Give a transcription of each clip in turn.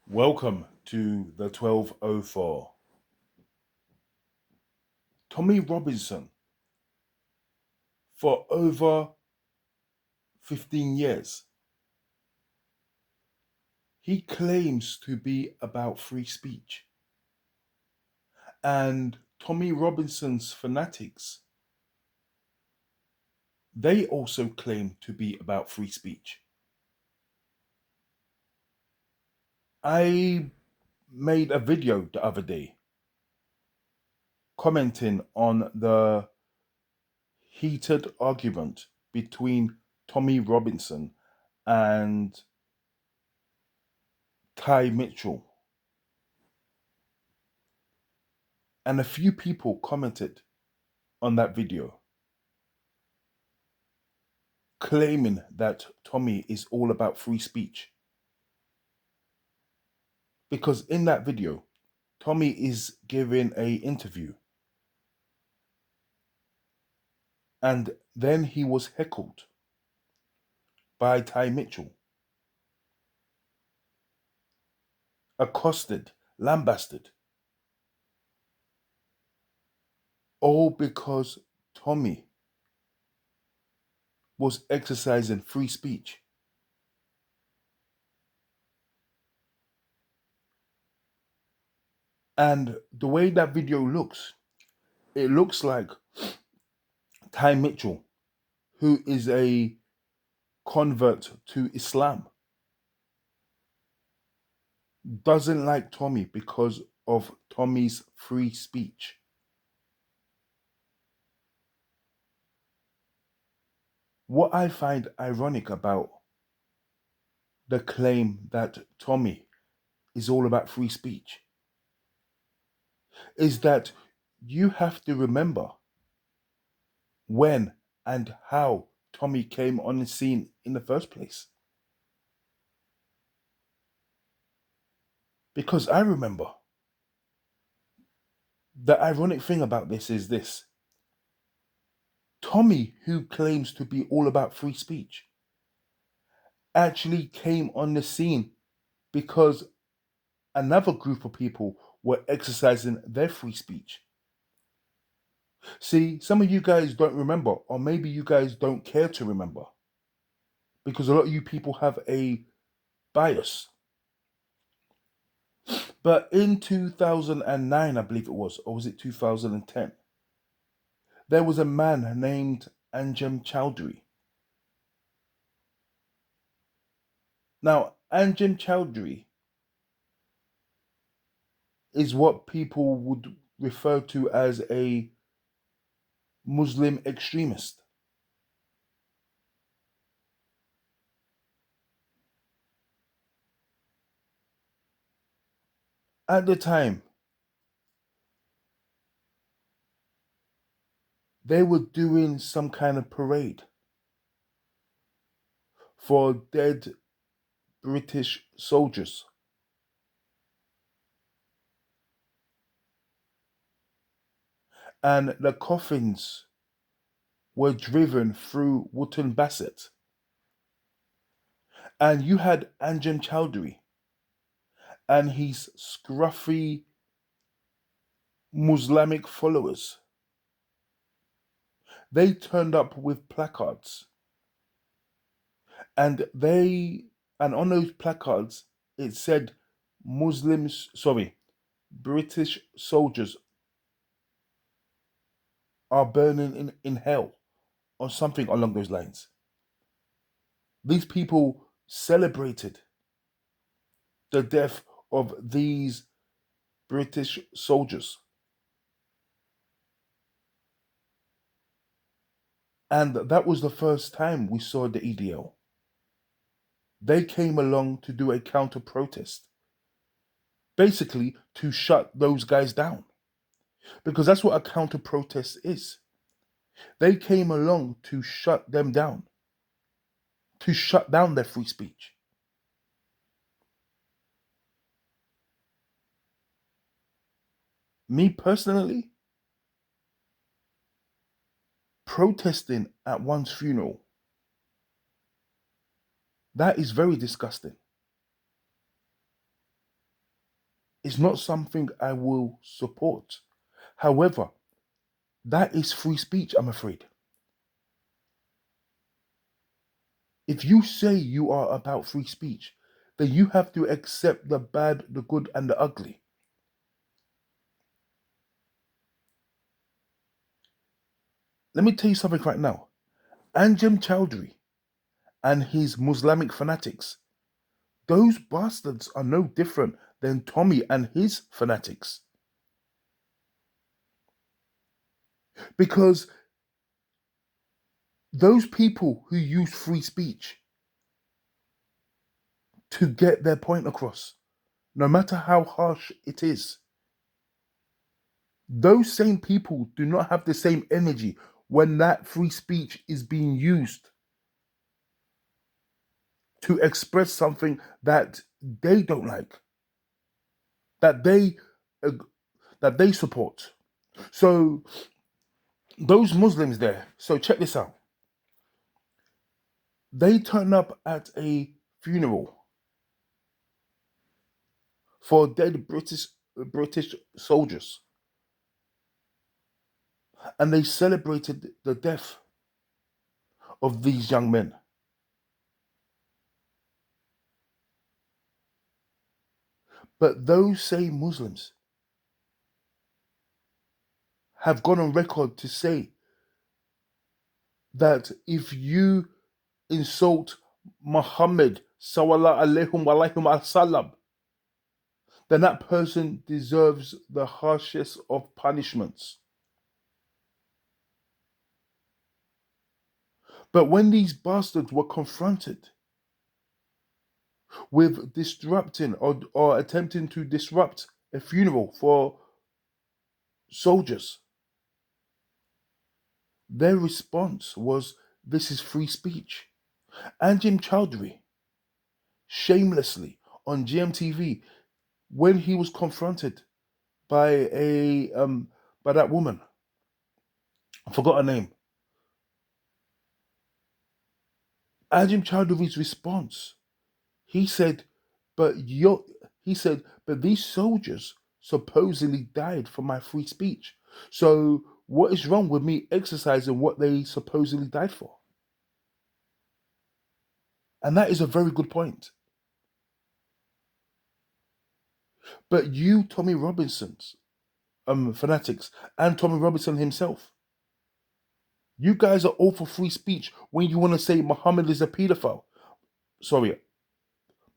Welcome to the 1204. Tommy Robinson, for over 15 years, he claims to be about free speech. And Tommy Robinson's fanatics, they also claim to be about free speech. I made a video the other day commenting on the heated argument between Tommy Robinson and Ty Mitchell. And a few people commented on that video claiming that Tommy is all about free speech. Because in that video, Tommy is giving a interview and then he was heckled by Ty Mitchell, accosted, lambasted, all because Tommy was exercising free speech. And the way that video looks, it looks like Ty Mitchell, who is a convert to Islam, doesn't like Tommy because of Tommy's free speech. What I find ironic about the claim that Tommy is all about free speech is that you have to remember when and how Tommy came on the scene in the first place. Because I remember the ironic thing about this is this: Tommy, who claims to be all about free speech, actually came on the scene because another group of people were exercising their free speech. See, some of you guys don't remember, or maybe you guys don't care to remember, because a lot of you people have a bias. But in 2009, I believe it was, or was it 2010, there was a man named Anjem Chowdhury. Now, Anjem Chowdhury is what people would refer to as a Muslim extremist. At the time, they were doing some kind of parade for dead British soldiers. And the coffins were driven through Wootton Bassett. And you had Anjem Chowdhury and his scruffy Muslimic followers. They turned up with placards. And on those placards, it said British soldiers are burning in hell, or something along those lines. These people celebrated the death of these British soldiers. And that was the first time we saw the EDL. They came along to do a counter protest, basically to shut those guys down. Because that's what a counter protest is. They came along to shut them down, to shut down their free speech. Me personally, protesting at one's funeral, that is very disgusting. is not something I will support. However, that is free speech, I'm afraid. If you say you are about free speech, then you have to accept the bad, the good, and the ugly. Let me tell you something right now. Anjem Chowdhury and his Muslimic fanatics, those bastards are no different than Tommy and his fanatics. Because those people who use free speech to get their point across, no matter how harsh it is, those same people do not have the same energy when that free speech is being used to express something that they don't like, that they that they support. So those Muslims there, so check this out. They turn up at a funeral for dead British soldiers, and they celebrated the death of these young men. But those same Muslims have gone on record to say that if you insult Muhammad sallallahu alaihi wasallam, then that person deserves the harshest of punishments. But when these bastards were confronted with disrupting or attempting to disrupt a funeral for soldiers, their response was, "This is free speech." Anjem Chowdhury, shamelessly on GMTV, when he was confronted by by that woman, I forgot her name. Anjem Chowdhury's response, he said, "But but these soldiers supposedly died for my free speech. So what is wrong with me exercising what they supposedly died for?" And that is a very good point. But you, Tommy Robinson's fanatics, and Tommy Robinson himself, you guys are all for free speech when you want to say Muhammad is a pedophile. Sorry,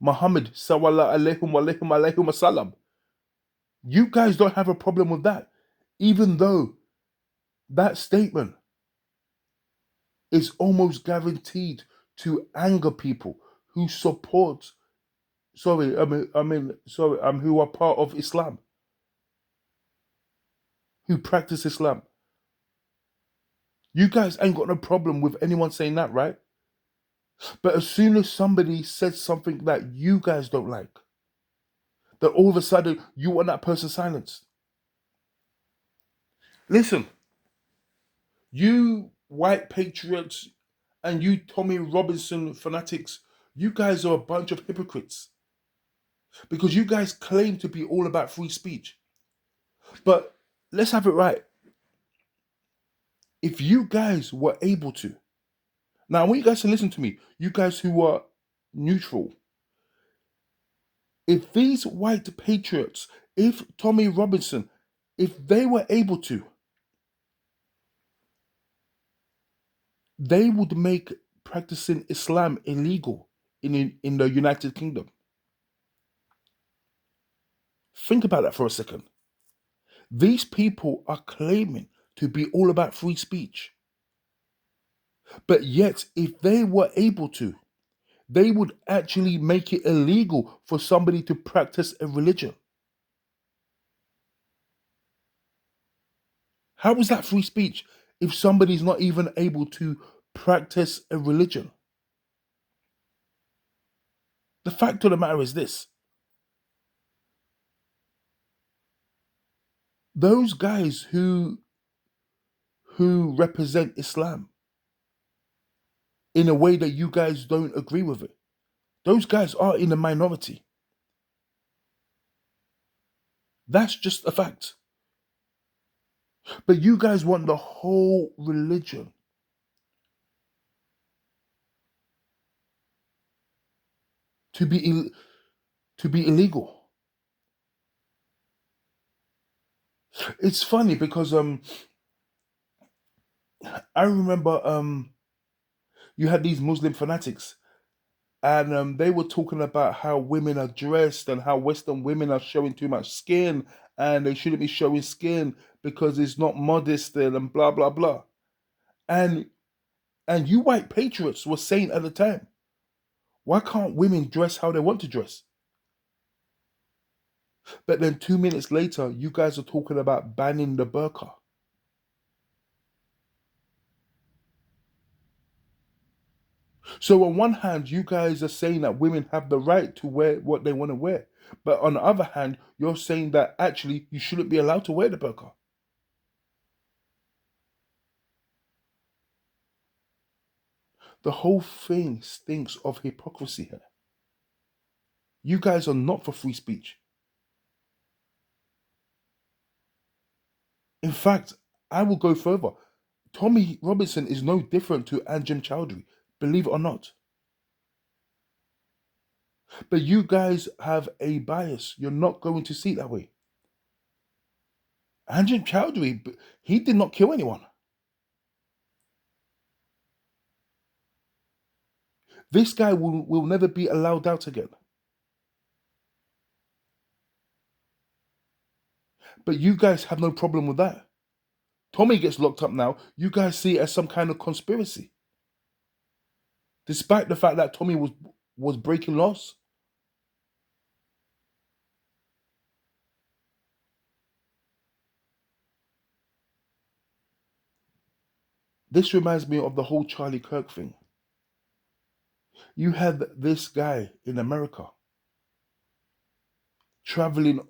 Muhammad sallallahu alaihi wasallam. You guys don't have a problem with that, even though that statement is almost guaranteed to anger people who support. Who are part of Islam, who practice Islam. You guys ain't got no problem with anyone saying that, right? But as soon as somebody says something that you guys don't like, then all of a sudden you want that person silenced. Listen, you white patriots and you Tommy Robinson fanatics, you guys are a bunch of hypocrites. Because you guys claim to be all about free speech. But let's have it right. If you guys were able to, now I want you guys to listen to me, you guys who are neutral. If these white patriots, if Tommy Robinson, if they were able to, they would make practicing Islam illegal in the United Kingdom. Think about that for a second. These people are claiming to be all about free speech. But yet, if they were able to, they would actually make it illegal for somebody to practice a religion. How is that free speech if somebody's not even able to practice a religion? The fact of the matter is this. Those guys who represent Islam in a way that you guys don't agree with it, those guys are in a minority. That's just a fact. But you guys want the whole religion to be to be illegal. It's funny because I remember you had these Muslim fanatics, and they were talking about how women are dressed and how Western women are showing too much skin, and they shouldn't be showing skin because it's not modest and blah blah blah. And you white patriots were saying at the time, why can't women dress how they want to dress? But then 2 minutes later, you guys are talking about banning the burqa. So on one hand, you guys are saying that women have the right to wear what they want to wear. But on the other hand, you're saying that actually you shouldn't be allowed to wear the burqa. The whole thing stinks of hypocrisy here. You guys are not for free speech. In fact, I will go further. Tommy Robinson is no different to Anjem Chowdhury, believe it or not. But you guys have a bias. You're not going to see it that way. Anjem Chowdhury, he did not kill anyone. This guy will never be allowed out again. But you guys have no problem with that. Tommy gets locked up now. You guys see it as some kind of conspiracy. Despite the fact that Tommy was breaking laws. This reminds me of the whole Charlie Kirk thing. You had this guy in America traveling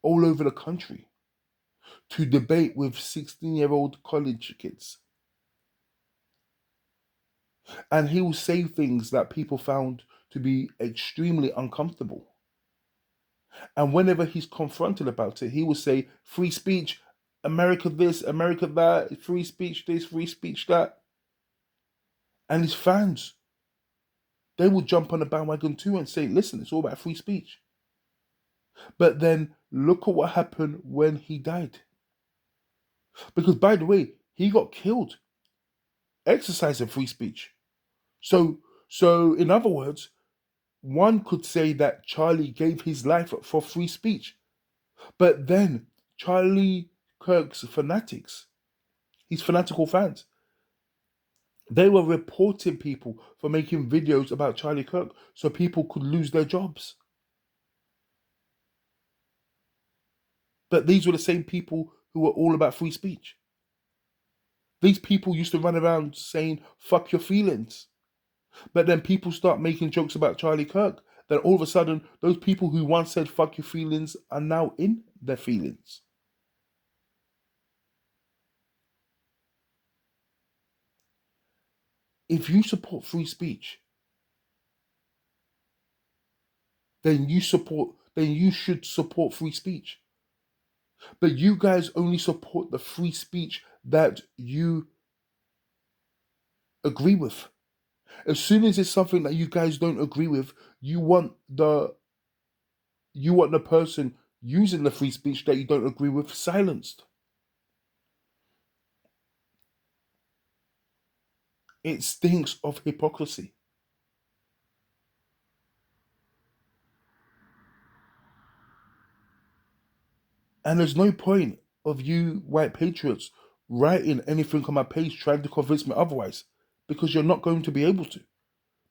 all over the country to debate with 16-year-old college kids. And he will say things that people found to be extremely uncomfortable. And whenever he's confronted about it, he will say, free speech, America this, America that, free speech this, free speech that. And his fans, they will jump on the bandwagon too and say, listen, it's all about free speech. But then look at what happened when he died. Because by the way, he got killed exercising free speech. So in other words, one could say that Charlie gave his life for free speech. But then Charlie Kirk's fanatics, his fanatical fans, they were reporting people for making videos about Charlie Kirk so people could lose their jobs. But these were the same people who were all about free speech. These people used to run around saying, fuck your feelings. But then people start making jokes about Charlie Kirk. Then all of a sudden, those people who once said fuck your feelings are now in their feelings. If you support free speech, then you should support free speech. But you guys only support the free speech that you agree with. As soon as it's something that you guys don't agree with, you want the person using the free speech that you don't agree with silenced. It stinks of hypocrisy. And there's no point of you white patriots writing anything on my page trying to convince me otherwise, because you're not going to be able to.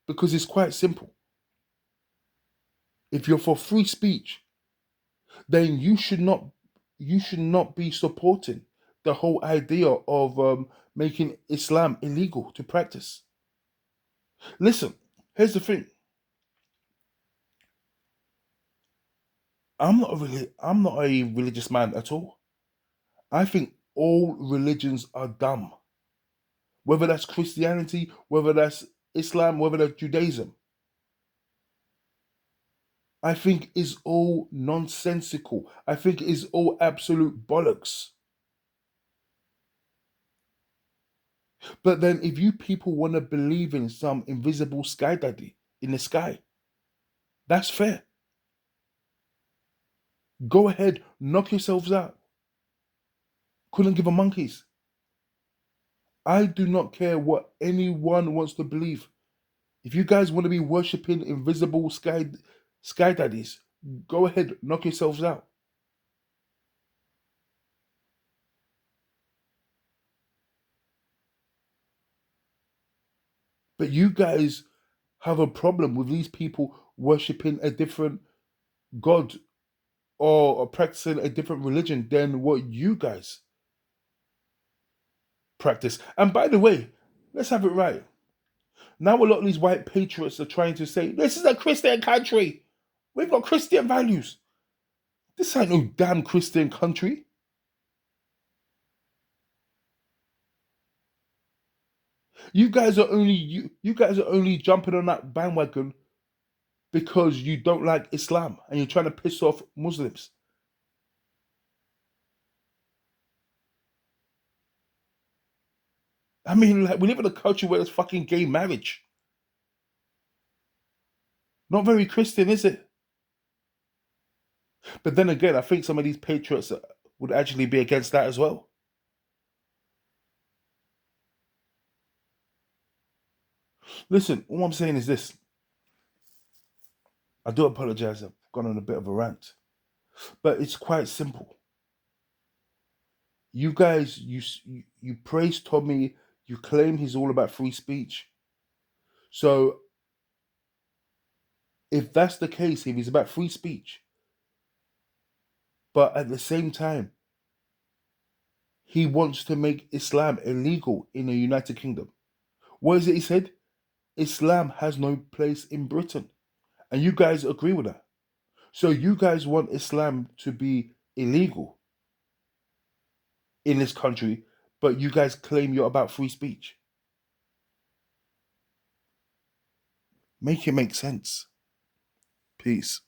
Because it's quite simple. If you're for free speech, then you should not be supporting the whole idea of making Islam illegal to practice. Listen, here's the thing. I'm not a religious man at all. I think all religions are dumb. Whether that's Christianity, whether that's Islam, whether that's Judaism. I think is all nonsensical. I think is all absolute bollocks. But then if you people want to believe in some invisible sky daddy in the sky, that's fair. Go ahead, knock yourselves out. Couldn't give a monkeys. I do not care what anyone wants to believe. If you guys want to be worshipping invisible sky daddies, go ahead, knock yourselves out. But you guys have a problem with these people worshipping a different god or practicing a different religion than what you guys practice. And by the way, let's have it right. Now a lot of these white patriots are trying to say this is a Christian country. We've got Christian values. This ain't no damn Christian country. You guys are only jumping on that bandwagon because you don't like Islam and you're trying to piss off Muslims. I mean, like, we live in a culture where there's fucking gay marriage. Not very Christian, is it? But then again, I think some of these patriots would actually be against that as well. Listen, all I'm saying is this. I do apologize. I've gone on a bit of a rant, but it's quite simple. You guys, you praise Tommy. You claim he's all about free speech. So if that's the case, if he's about free speech, but at the same time he wants to make Islam illegal in the United Kingdom, what is it he said? Islam has no place in Britain, and you guys agree with that. So you guys want Islam to be illegal in this country, but you guys claim you're about free speech. Make it make sense. Peace.